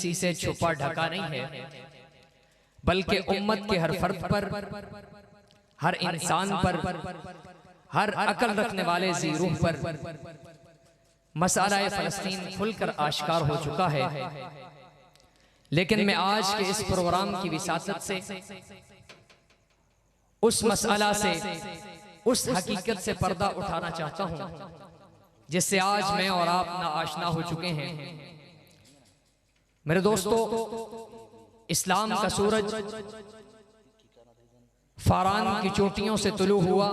किसी से छुपा ढका नहीं है, बल्कि उम्मत के हर फर्द पर, हर इंसान पर, हर अकल रखने वाले जी रूह पर मसाला फलस्तीन खुलकर आश्कार हो चुका है। लेकिन मैं आज के इस प्रोग्राम की विसासत से उस मसाला से, उस हकीकत से पर्दा उठाना चाहता हूं जिससे आज मैं और आप ना आशना हो चुके हैं। मेरे दोस्तों, इस्लाम का सूरज फारान की चोटियों से तुलू हुआ।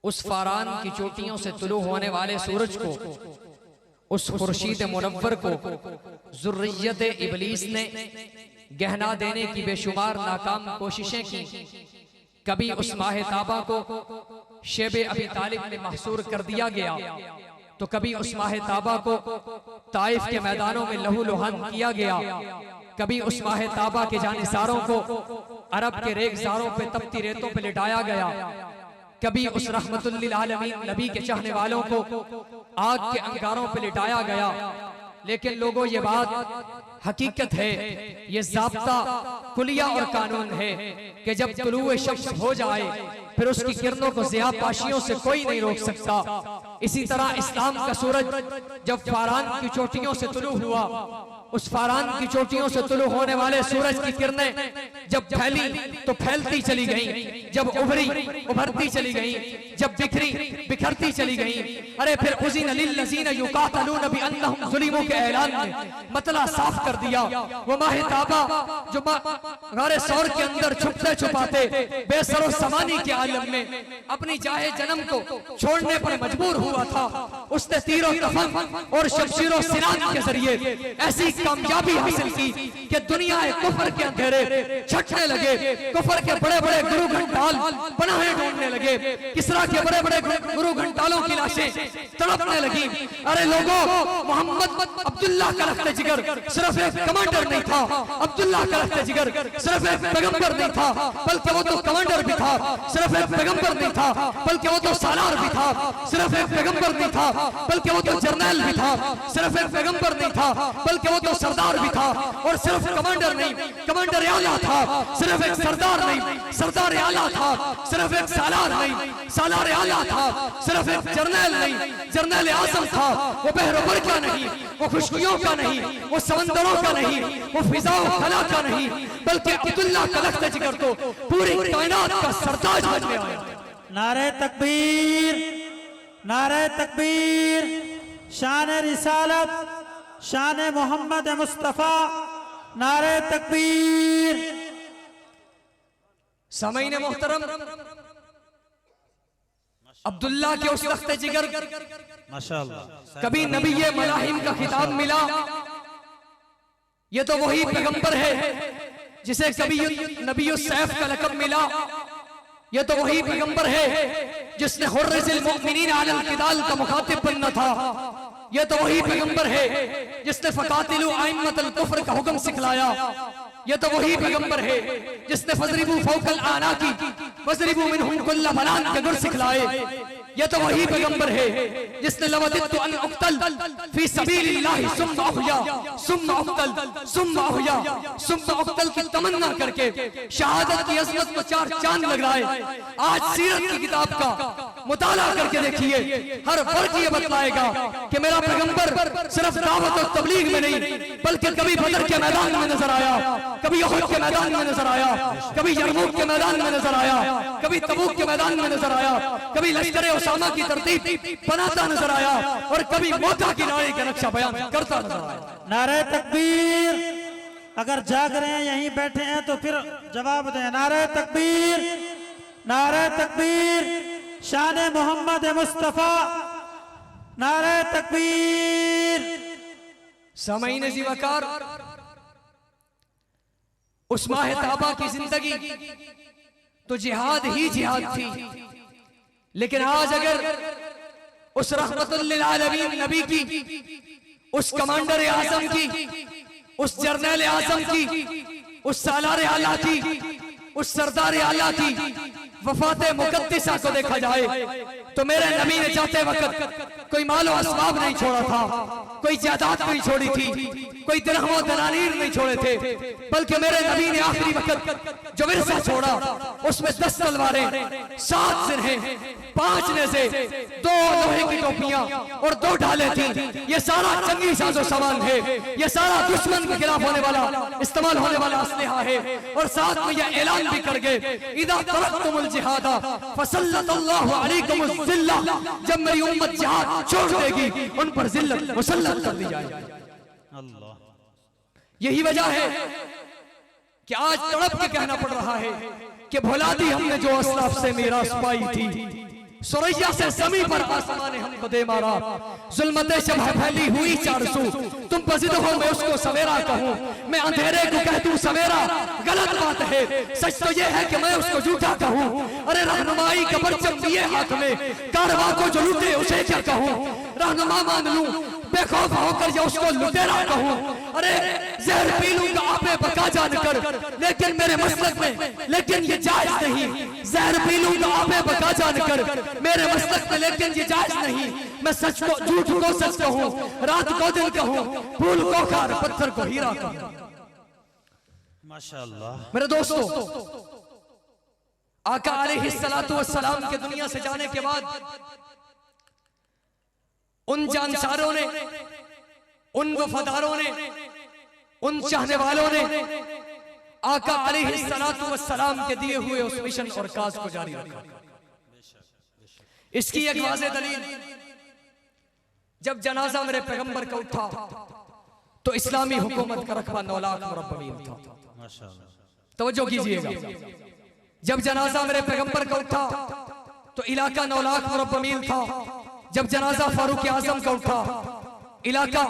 उस फारान की चोटियों से तुलू होने वाले सूरज को, उस खुर्शीद मुनव्वर को ज़ुर्रियत इबलीस ने गहना देने की बेशुमार नाकाम कोशिशें की। कभी उस माह ताबा को शेब अबी तालिब में महसूर कर दिया गया, तो कभी उस माह ताबा को ताइफ के मैदानों में लहू लुहान किया गया। कभी उस माह ताबा के जानिसारों को अरब के रेगजारों पे तपती रेतों पे लिटाया गया। कभी उस रहमतुल लिल आलमीन नबी के चाहने वालों को आग के अंगारों पे लिटाया गया। लेकिन लोगों, ये बात हकीकत है, ये ज़ाब्ता कुलिया और कानून है कि जब तुलूए शम्स हो जाए फिर उसकी किरणों को ज़िया पाशियों से कोई नहीं रोक सकता। इसी तरह इस्लाम का सूरज जब फारान की चोटियों से तुलू हुआ, उस फारान की चोटियों से तुलू होने वाले सूरज की किरणें जब फैली तो फैलती चली गईं, जब उभरी उभरती चली गईं, जब बिखरी बिखरती चली गईं। अरे फिर उज़िन लिल्लज़ीना युक़ातलून बिअन्नहुम ज़ुलिमू के ऐलान ने मतला साफ कर दिया। वो माह ताबा जो गारे सौर के अंदर छुपते छुपाते बेसरो समानी के आलम में अपनी जाहे जन्म को छोड़ने पर मजबूर हुआ था, उसने तीरों कफन और शमशीरों सिनान के जरिए ऐसी कामयाबी हासिल की कि दुनिया कुफर के अंधेरे छटने लगे। कुफर के बड़े बड़े गुरु घंटाल पनाहें ढूंढने लगे, किसरा के बड़े बड़े गुरु घंटालों की लाशें तड़पने लगी। अरे लोगों, मोहम्मद अब्दुल्लाह का रख्ते जिगर सिर्फ एक कमांडर नहीं था, अब्दुल्लाह का रख्ते जिगर सिर्फ एक पैगंबर नहीं था, बल्कि वो तो कमांडर भी था। सिर्फ एक पैगंबर नहीं था, बल्कि वो तो सालार भी था। सिर्फ एक पैगंबर नहीं था, बल्कि वो तो जर्नैल भी था। सिर्फ एक पैगंबर नहीं था, बल्कि वो तो सरदार भी था। और सिर्फ कमांडर नहीं, कमांडर आला था। सिर्फ एक सरदार नहीं, सरदार आला था। सिर्फ एक सालार नहीं, सालार आला था। सिर्फ एक जर्नैल नहीं, जर्नैल आजम था। वो बहरोबर का नहीं, वो खुशकियों का नहीं, वो समंदरों का नहीं, वो फिजाओं खला का नहीं, बल्कि अब्दुल्लाह का लख्त जिगर को पूरी कायनात का सरताज बनने आया। नारे तकबीर, नारे तकबीर, शान रिसालत, शान मोहम्मद मुस्तफ़ा, नारे तकबीर। सामईन मोहतरम, अब्दुल्लाह के उस लख्त जिगर माशाअल्लाह कभी नबी मलाहिम का खिताब मिला। ये तो वही पैगंबर है जिसे कभी नबी सैफ का लक़ब मिला। ये तो वही पैगंबर है जिसने हुर्रिज़िल मुमिनीन अलल क़िताल का मुखातिब बनना था। ये तो वही पैगंबर है जिसने फ़क़ातिलू अइम्मतल कुफ्र का हुक्म सिखलाया। ये तो वही पैगंबर है जिसने फज़रिबू फ़ौक़ल आनाकी वज़रिबू मिनहुम कुल्ल बनान के गुर सिखलाए। ये तो वही पैगंबर है जिसने लवदित्तु अन उक़्तल फ़ी सबीलिल्लाहि सुम्मा अहया सुम्मा उक़्तल सुम्मा अहया सुम्मा उक़्तल की तमन्ना करके शहादत की अज़मत को चार चांद लग रहा है। आज सीरत की किताब का मुताला करके देखिए, हर फर्द ये बतलाएगा कि मेरा पैगंबर सिर्फ दावत और तबलीग में नहीं, बल्कि कभी बदर के मैदान में नजर आया, कभी उहद के मैदान में नजर आया, कभी यरमूक के मैदान में नजर आया, कभी तबूक के मैदान में नजर आया, कभी लश्कर उसामा की तरतीब बनाता नजर आया, और कभी मोता की नारे का नक्शा बयान करता नजर आया। नारे तकबीर। अगर जाग रहे हैं, यहीं बैठे हैं तो फिर जवाब दें। नारे तकबीर, नारे तकबीर, शान मोहम्मद मुस्तफ़ा, नारे तकबीर। सामईन ज़ीवकार, उस माह ताबा की जिंदगी तो जिहाद ही जिहाद थी। लेकिन आज अगर उस रहमतुल लिल आलमीन नबी की, उस कमांडर आजम की, उस जर्नैल आजम की, उस सालार आला की, उस सरदार आला की वफात मुकद्दिसा को देखा जाए तो मेरे नबी ने जाते वक्त कोई मालो असबाब नहीं छोड़ा था, कोई जायदाद नहीं छोड़ी थी, कोई दिरहमो दनानीर नहीं छोड़े थे, बल्कि मेरे नबी ने आखिरी वक्त जो विरसा छोड़ा उसमें 10 तलवारें, 7 सिरहे, 5 नेज़े, 2 लोहे की टोपियां और 2 ढालें थी। ये सारा जंगी साजो सामान है, ये सारा दुश्मन के खिलाफ होने वाला इस्तेमाल होने वाला असलहा है। और साथ में ये ऐलान भी कर गए, इदा तरक्तुमुल जिहादा फसल्लतल्लाहु अलैकुमुज जिल्ला, जब मेरी उम्मत जिहाद छोड़ देगी उन पर जिल्लत मुसल्लत कर दी जाएगी। अल्लाह, यही वजह है कि आज तड़प के कहना पड़ रहा है कि भुला दी हमने जो असलाफ से मीरास पाई थी, सुरैया से ज़मीं पर आसमान ने हमको दे मारा, जुल्मतें शब फैली हुई 400, तुम पजिद हो मैं उसको सवेरा कहूँ, मैं अंधेरे को कह दूं सवेरा, गलत बात है। सच तो ये है कि मैं उसको झूठा कहूँ। अरे रहनुमाई का परचम दिए हाथ में, कारवां को जो लूटे उसे क्या कहूँ, रहनुमा मान लूं बेखौफ होकर या उसको लुटेरा कहूँ। अरे जहर पी लूंगा आपे बका जानकर, लेकिन मेरे मसलक में लेकिन ये जायज नहीं। जहर पी लूंगा आपे बका जानकर मेरे मसलक में, लेकिन ये जायज नहीं। मैं सच को झूठ को सच कहूँ, रात को दिन कहूँ, फूल को खार पत्थर को हीरा कहूँ। माशाअल्लाह। मेरे दोस्तों, आका अलैहिस्सलातु वस्सलाम के दुनिया से जाने के बाद उन जानसारों ने, उन वफादारों ने, उन चाहने वालों ने आका अलैहिस्सलातु वस्सलाम के दिए हुए उस मिशन और काज को जारी रखा। इसकी एक वाज़ेह दलील, जब जनाजा मेरे पैगंबर का उठा तो इस्लामी हुकूमत का रकबा 9 लाख मुरब्बा मील था। तवज्जो कीजिएगा, जब जनाजा मेरे पैगंबर का उठा तो इलाका 9 लाख मुरब्बा मील था। जब जनाजा फारूक आजम का उठा इलाका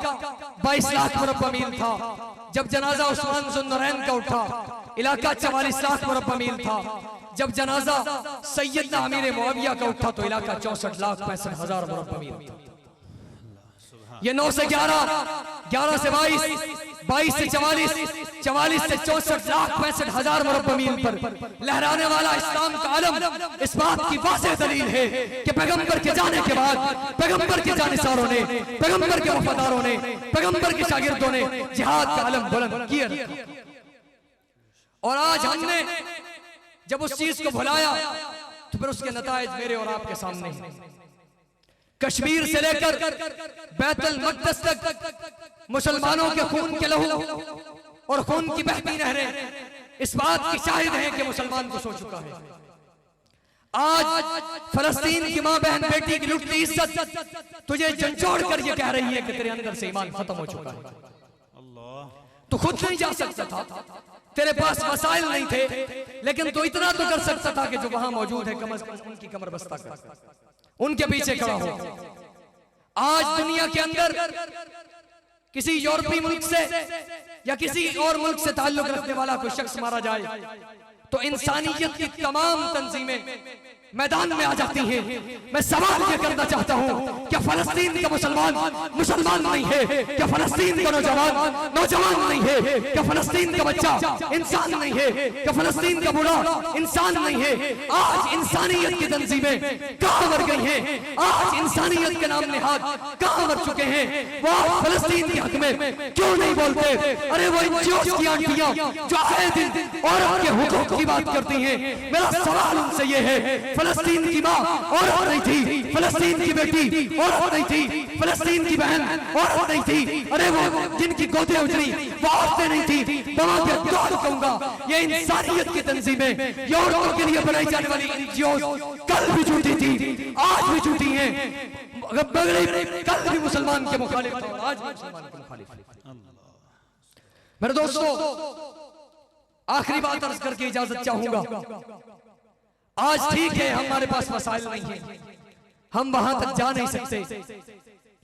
22 लाख मुरब्बा मील था। जब जनाजा उस्मान ज़ुन्नुरैन का उठा इलाका 44 लाख मुरब्बा मील था। जब जनाजा सैयदना अमीर मुआविया का उठा तो इलाका 64 लाख 65 हजार मुरब्बा मील था। ये 9 से 11, 11 से 22, 22 से 44, 44 से 64 लाख 65 हजार मुरब्बा मील पर लहराने वाला इस्लाम का आलम इस बात की वाज़ेह दलील है कि पैगंबर के जाने के बाद पैगंबर के जानिसारों ने, पैगंबर के वफादारों ने, पैगंबर के शागिर्दों ने जिहाद का आलम बुलंद किया। और आज हमने जब उस चीज को भुलाया तो फिर उसके नताइज मेरे और आपके सामने हैं। कश्मीर से लेकर बैतुल मक़दस तक मुसलमानों के खून के लहू और खून की बहती नहरें इस बात की शाहिद हैं कि मुसलमान को सो चुका है। आज फलस्तीन की मां बहन बेटी की लुटती इज्जत तुझे झंझोड़ कर ये कह रही है कि तेरे अंदर से ईमान खत्म हो चुका है। तू खुद नहीं जा सकता था, तेरे पास वसाइल नहीं थे, लेकिन तू इतना तो कर सकता था कि जो वहां मौजूद है कम से कम उनकी कमर बस्ता कर, उनके पीछे खड़ा हो। आज दुनिया के अंदर किसी यूरोपीय मुल्क से या किसी और मुल्क से ताल्लुक रखने वाला कोई शख्स मारा जाए तो इंसानियत की तमाम तंजीमें मैदान में आ जाती हैं। मैं सवाल ये करना चाहता हूँ, क्या फलस्तीन का मुसलमान मुसलमान नहीं है? क्या फलस्तीन का नौजवान नौजवान नहीं है? क्या फलस्तीन का बच्चा इंसान नहीं है? क्या फलस्तीन का बूढ़ा इंसान नहीं है? आज इंसानियत की तंजीमें कहाँ मर गई हैं? आज इंसानियत के नाम निहाद कहाँ मर चुके हैं? वो फलस्तीन के हक में क्यों नहीं बोलते? अरे वो एनजीओज की आंटियां जो आए दिन औरत के हुकूक की बात करती हैं, मेरा सवाल उनसे ये है, फलस्तीन की माँ औरत नहीं थी, फलस्तीन की बेटी औरत नहीं थी, फलस्तीन की बहन औरत नहीं थी? अरे वो जिनकी गोदें उजड़ी वो औरतें नहीं थी? दवा के दौड़ कहूंगा, ये इंसानियत की तंजीमें औरतों के लिए बनाई जाने वाली एनजीओ कल भी झूठी थी, आज भी झूठी हैं। कल भी मुसलमान के मुखालिफ था, आज भी मुसलमान के मुखालिफ। मेरे दोस्तों, आखिरी बात अर्ज करके इजाजत चाहूंगा। आज ठीक है हमारे पास वसाइल नहीं है, हम वहां तक जा नहीं सकते,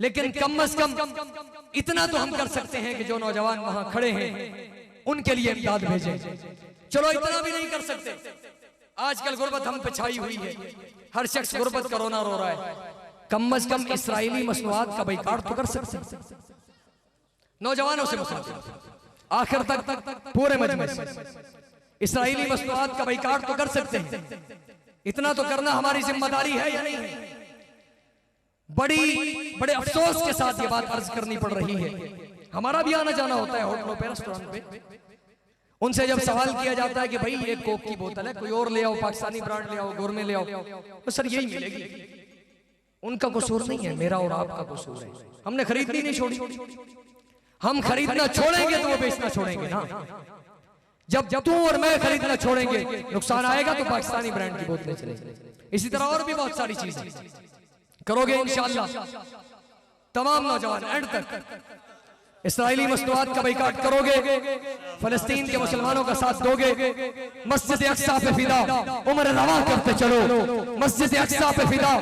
लेकिन कम से कम इतना तो हम कर सकते हैं कि जो नौजवान वहां खड़े हैं उनके लिए इमदाद भेजें। चलो इतना भी नहीं कर सकते, आजकल गुर्बत हम पे छाई हुई है, हर शख्स गुर्बत का रोना रो रहा है। कम से कम इस्राइली मसनूआत का बाइकाट तो कर सकते हैं, नौजवानों से मुखातिब आखिर तक पूरे मजमे से इस्राइली मसनूआत का बाइकाट तो कर सकते हैं। इतना तो करना हमारी जिम्मेदारी है या नहीं है? बड़े अफसोस के साथ ये बात अर्ज करनी पड़ रही है। हमारा भी आना जाना होता है होटलों पे, रेस्टोरेंट पे, उनसे जब सवाल किया जाता है कि भाई एक कोक की बोतल है, कोई और ले आओ, पाकिस्तानी ब्रांड ले आओ, गोरमे ले आओ, तो सर यही मिलेगी। उनका कसूर नहीं है, मेरा और आपका कसूर है। हमने खरीदनी नहीं छोड़ी। हम खरीदना छोड़ेंगे तो वो बेचना छोड़ेंगे ना। जब तू और मैं खरीदना छोड़ेंगे, नुकसान आएगा तो पाकिस्तानी ब्रांड की बोतलें चलेंगी। इसी तरह और भी बहुत सारी चीजें करोगे इंशाअल्लाह। तमाम नौजवान एंड तक इस्राइली मसनूआत का बाइकाट करोगे, फलस्तीन के मुसलमानों का साथ दोगे, मस्जिद अक्सा पे फिदा उम्र रवा करते चलो, मस्जिद अक्सा पे फिदा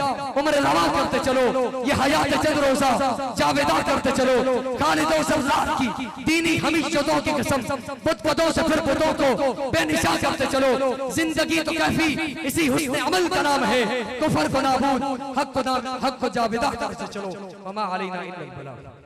उम्र रवा करते चलो, ये हयात चंद रोजा जावेदा करते चलो, खालिदो सरदार की दीनी हमीशतों की कसम, बुत पदों से फिर बुतों को बेनिशा करते चलो। जिंदगी तो कैफी इसी हुस्न अमल का नाम है, कुफर को नाबूद हक को जावेदा करते चलो। वमा अलैना इल्लल बलाग।